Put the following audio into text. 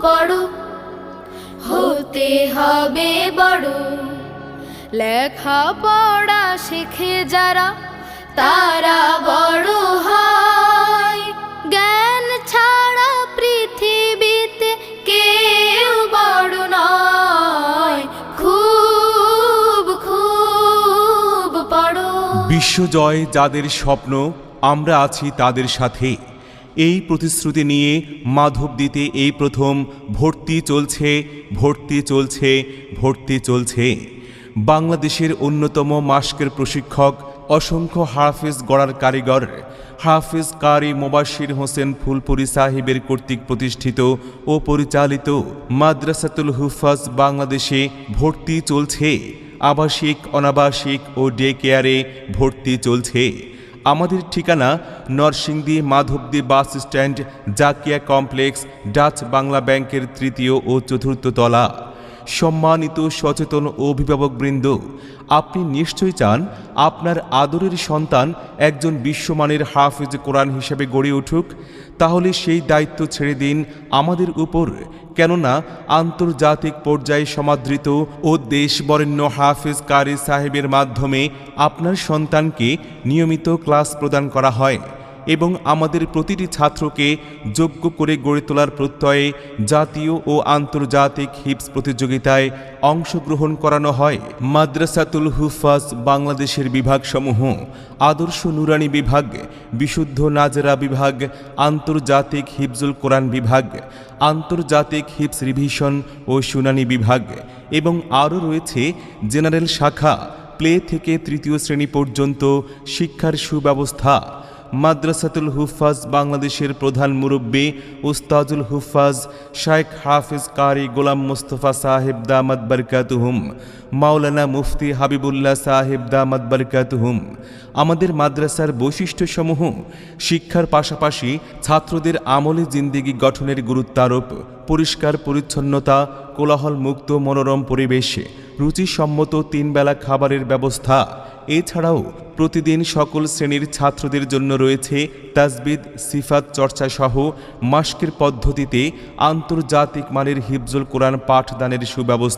পড়ো, হতে হবে বড়। লেখা পড়া শিখে যারা তারা বড় হয়, জ্ঞান ছাড়া পৃথিবীতে কেউ বড় নয়। খুব খুব পড়ো। বিশ্বজয় যাদের স্বপ্ন, আমরা আছি তাদের সাথে। এই প্রতিশ্রুতি নিয়ে মাধবদীতে এই প্রথম ভর্তি চলছে, ভর্তি চলছে, ভর্তি চলছে। বাংলাদেশের অন্যতম মাস্কের প্রশিক্ষক, অসংখ্য হাফেজ গড়ার কারিগর হাফেজ কারি মোবাশির হোসেন ফুলপুরি সাহেবের কর্তৃক প্রতিষ্ঠিত ও পরিচালিত মাদ্রাসাতুল হুফাজ বাংলাদেশে ভর্তি চলছে। আবাসিক, অনাবাসিক ও ডে কেয়ারে ভর্তি চলছে। আমাদের ঠিকানা Narsingdi Madhabdi bus stand, Zakia complex, Dutch Bangla ব্যাংকের ৩য় ও ৪র্থ তলা। সম্মানিত সচেতন অভিভাবকবৃন্দ, আপনি নিশ্চয়ই চান আপনার আদরের সন্তান একজন বিশ্বমানের হাফেজ কোরআন হিসেবে গড়ে উঠুক। তাহলে সেই দায়িত্ব ছেড়ে দিন আমাদের উপর, কেননা আন্তর্জাতিক পর্যায়ে সমাদৃত ও দেশবরেণ্য হাফেজ কারি সাহেবের মাধ্যমে আপনার সন্তানকে নিয়মিত ক্লাস প্রদান করা হয় এবং আমাদের প্রতিটি ছাত্রকে যোগ্য করে গড়ে তোলার প্রত্যয়ে জাতীয় ও আন্তর্জাতিক হিফজ প্রতিযোগিতায় অংশগ্রহণ করানো হয়। মাদ্রাসাতুল হুফাজ বাংলাদেশের বিভাগসমূহ: আদর্শ নুরানি বিভাগ, বিশুদ্ধ নাজরা বিভাগ, আন্তর্জাতিক হিফজুল কোরআন বিভাগ, আন্তর্জাতিক হিফজ রিভিশন ও শুনানি বিভাগ এবং আরও রয়েছে জেনারেল শাখা। প্লে থেকে ৩য় শ্রেণী পর্যন্ত শিক্ষার সুব্যবস্থা। মাদ্রাসাতুল হুফাজ বাংলাদেশের প্রধান মুরব্বী উস্তাজুল হুফাজ শাইখ হাফেজ কারি গোলাম মুস্তফা সাহেব দামাত বরকাতুহুম, মাওলানা মুফতি হাবিবুল্লাহ সাহেব দামাত বরকাতুহুম। আমাদের মাদ্রাসার বৈশিষ্ট্যসমূহ: শিক্ষার পাশাপাশি ছাত্রদের আমলে জিন্দেগি গঠনের গুরুত্বারোপ, পরিষ্কার পরিচ্ছন্নতা, কোলাহল মুক্ত মনোরম পরিবেশে রুচিসম্মত ৩ বেলা খাবারের ব্যবস্থা। এছাড়াও প্রতিদিন সকল শ্রেণীর ছাত্রদের জন্য রয়েছে তাজবিদ, সিফাত চর্চা সহ মাস্কের পদ্ধতিতে আন্তর্জাতিক মানের হিফজুল কোরআন পাঠদানের সুব্যবস্থা।